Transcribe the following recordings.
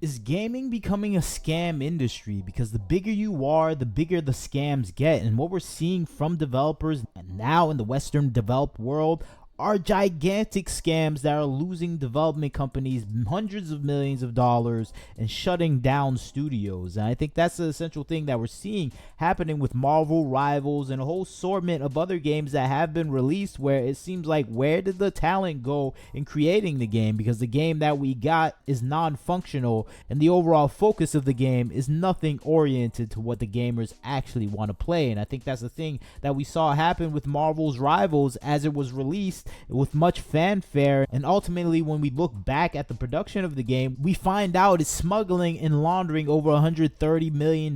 Is gaming becoming a scam industry? Because the bigger you are, the bigger the scams get. And what we're seeing from developers and now in the Western developed world are gigantic scams that are losing development companies hundreds of millions of dollars and shutting down studios. And I think that's the essential thing that we're seeing happening with Marvel Rivals and a whole assortment of other games that have been released, where it seems like, where did the talent go in creating the game? Because the game that we got is non-functional and the overall focus of the game is nothing oriented to what the gamers actually want to play. And I think that's the thing that we saw happen with Marvel's Rivals as it was released with much fanfare, and ultimately when we look back at the production of the game, we find out it's smuggling and laundering over $130 million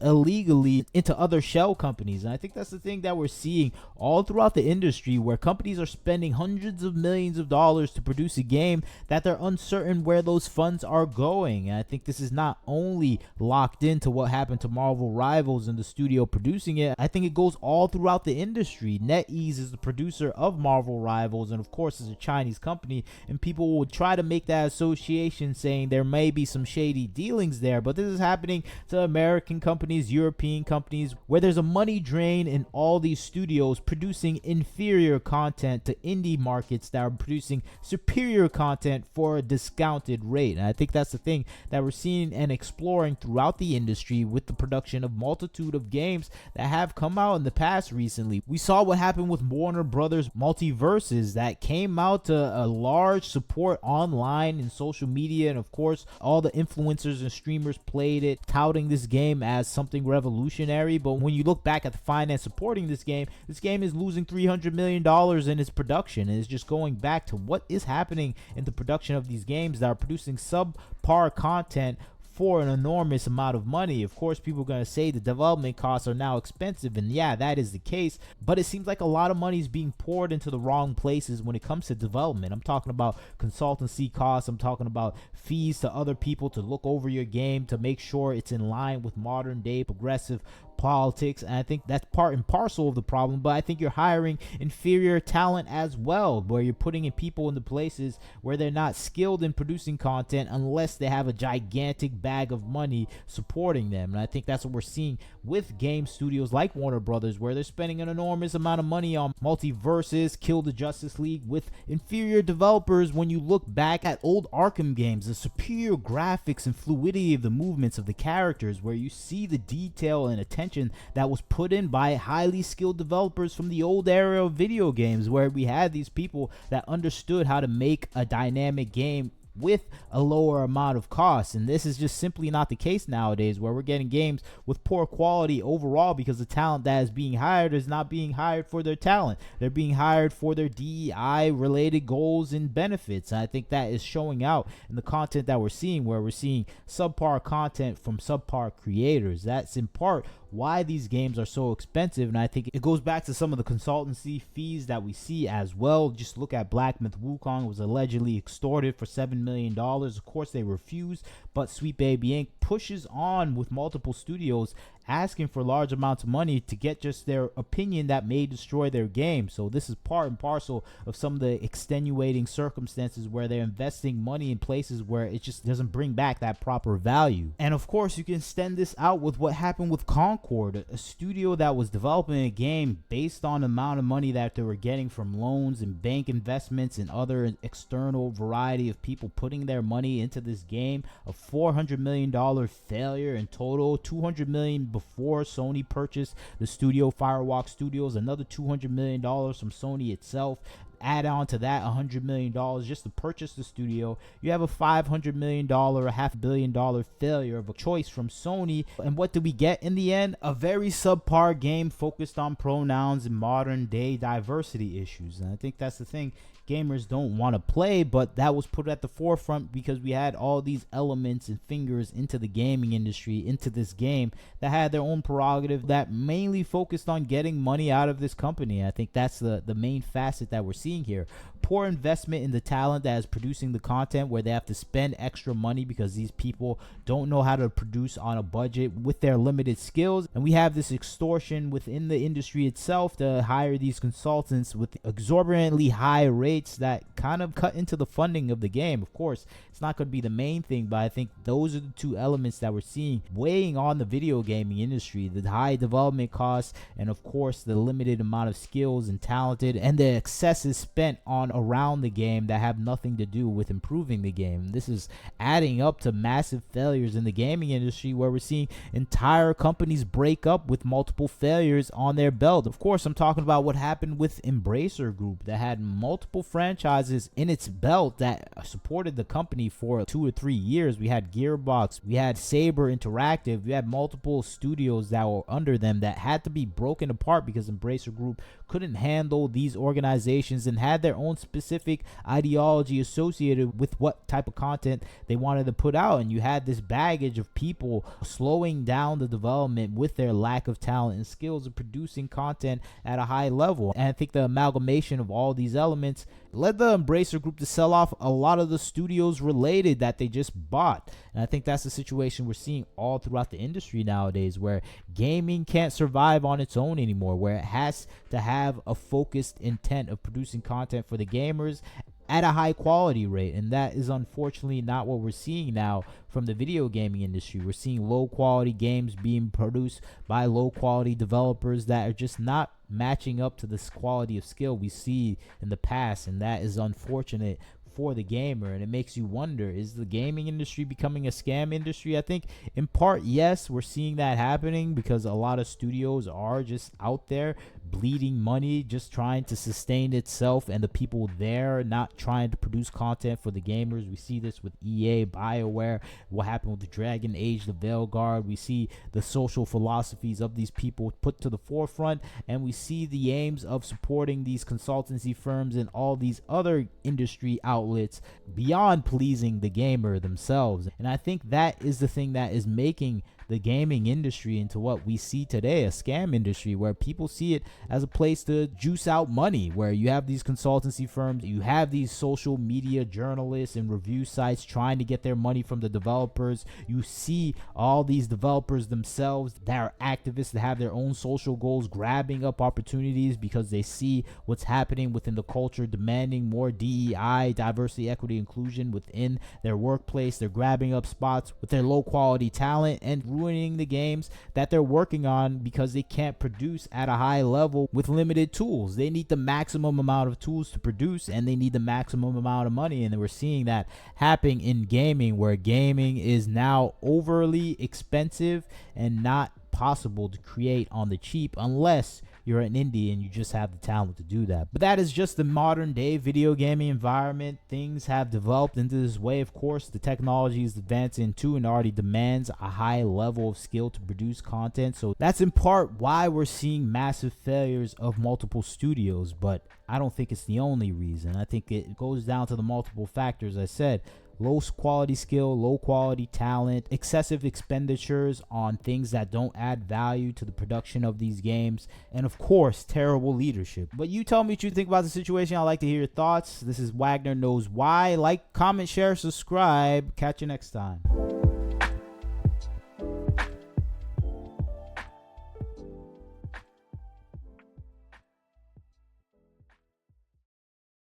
illegally into other shell companies. And I think that's the thing that we're seeing all throughout the industry, where companies are spending hundreds of millions of dollars to produce a game that they're uncertain where those funds are going. And I think this is not only locked into what happened to Marvel Rivals and the studio producing it, I think it goes all throughout the industry. NetEase is the producer of Marvel Rivals, and of course is a Chinese company, and people will try to make that association saying there may be some shady dealings there, but this is happening to American companies, European companies, where there's a money drain in all these studios producing inferior content to indie markets that are producing superior content for a discounted rate. And I think that's the thing that we're seeing and exploring throughout the industry with the production of multitude of games that have come out in the past recently. We saw what happened with Warner Brothers Multiverses that came out to a large support online and social media, and of course all the influencers and streamers played it, touting this game as something revolutionary. But when you look back at the finance supporting this game is losing $300 million in its production, and it's just going back to what is happening in the production of these games that are producing subpar content for an enormous amount of money. Of course, people are going to say the development costs are now expensive, and yeah, that is the case, but it seems like a lot of money is being poured into the wrong places when it comes to development. I'm talking about consultancy costs, I'm talking about fees to other people to look over your game to make sure it's in line with modern day progressive politics. And I think that's part and parcel of the problem, but I think you're hiring inferior talent as well, where you're putting in people in the places where they're not skilled in producing content unless they have a gigantic bag of money supporting them. And I think that's what we're seeing with game studios like Warner Brothers, where they're spending an enormous amount of money on multiverses, Kill the Justice League, with inferior developers. When you look back at old Arkham games, the superior graphics and fluidity of the movements of the characters, where you see the detail and attention that was put in by highly skilled developers from the old era of video games, where we had these people that understood how to make a dynamic game with a lower amount of cost. And this is just simply not the case nowadays, where we're getting games with poor quality overall because the talent that is being hired is not being hired for their talent. They're being hired for their DEI related goals and benefits. And I think that is showing out in the content that we're seeing, where we're seeing subpar content from subpar creators. That's in part why these games are so expensive. And I think it goes back to some of the consultancy fees that we see as well. Just look at Black Myth Wukong was allegedly extorted for $7 million. Of course they refused, but Sweet Baby Inc. pushes on with multiple studios asking for large amounts of money to get just their opinion that may destroy their game. So this is part and parcel of some of the extenuating circumstances where they're investing money in places where it just doesn't bring back that proper value. And of course you can extend this out with what happened with Concorde, a studio that was developing a game based on the amount of money that they were getting from loans and bank investments and other external variety of people putting their money into this game. A $400 million failure in total, $200 million before Sony purchased the studio Firewalk Studios, another $200 million from Sony itself. Add on to that $100 million just to purchase the studio. You have a $500 million, a $500 million failure of a choice from Sony. And what did we get in the end? A very subpar game focused on pronouns and modern day diversity issues. And I think that's the thing gamers don't want to play, but that was put at the forefront because we had all these elements and fingers into the gaming industry, into this game, that had their own prerogative that mainly focused on getting money out of this company. I think that's the main facet that we're seeing here. Poor investment in the talent that is producing the content, where they have to spend extra money because these people don't know how to produce on a budget with their limited skills. And we have this extortion within the industry itself to hire these consultants with exorbitantly high rates mandates that kind of cut into the funding of the game. Of course, it's not going to be the main thing, but I think those are the two elements that we're seeing weighing on the video gaming industry: the high development costs, and of course the limited amount of skills and talented, and the excesses spent on around the game that have nothing to do with improving the game. This is adding up to massive failures in the gaming industry, where we're seeing entire companies break up with multiple failures on their belt. Of course, I'm talking about what happened with Embracer Group, that had multiple franchises in its belt that supported the company for 2 or 3 years. We had Gearbox, we had Saber Interactive, we had multiple studios that were under them that had to be broken apart because Embracer Group couldn't handle these organizations and had their own specific ideology associated with what type of content they wanted to put out. And you had this baggage of people slowing down the development with their lack of talent and skills of producing content at a high level. And I think the amalgamation of all these elements led the Embracer Group to sell off a lot of the studios related that they just bought. And I think that's the situation we're seeing all throughout the industry nowadays, where gaming can't survive on its own anymore, where it has to have a focused intent of producing content for the gamers at a high quality rate. And that is unfortunately not what we're seeing now from the video gaming industry. We're seeing low quality games being produced by low quality developers that are just not matching up to this quality of skill we see in the past, and that is unfortunate for the gamer. And it makes you wonder, is the gaming industry becoming a scam industry? I think in part yes, we're seeing that happening because a lot of studios are just out there bleeding money, just trying to sustain itself and the people there, not trying to produce content for the gamers. We see this with EA, BioWare, what happened with the Dragon Age, the Veilguard. We see the social philosophies of these people put to the forefront, and we see the aims of supporting these consultancy firms and all these other industry outlets beyond pleasing the gamer themselves. And I think that is the thing that is making the gaming industry into what we see today, a scam industry, where people see it as a place to juice out money, where you have these consultancy firms, you have these social media journalists and review sites trying to get their money from the developers. You see all these developers themselves that are activists that have their own social goals grabbing up opportunities because they see what's happening within the culture, demanding more DEI, diversity, equity, inclusion within their workplace. They're grabbing up spots with their low quality talent and ruining the games that they're working on because they can't produce at a high level with limited tools. They need the maximum amount of tools to produce, and they need the maximum amount of money. And we're seeing that happening in gaming, where gaming is now overly expensive and not possible to create on the cheap unless you're an indie and you just have the talent to do that. But that is just the modern day video gaming environment. Things have developed into this way. Of course, the technology is advancing too and already demands a high level of skill to produce content. So that's in part why we're seeing massive failures of multiple studios, but I don't think it's the only reason. I think it goes down to the multiple factors I said: low quality skill, low quality talent, excessive expenditures on things that don't add value to the production of these games, and of course, terrible leadership. But you tell me what you think about the situation. I'd like to hear your thoughts. This is Wagner Knows Why. Like, comment, share, subscribe. Catch you next time.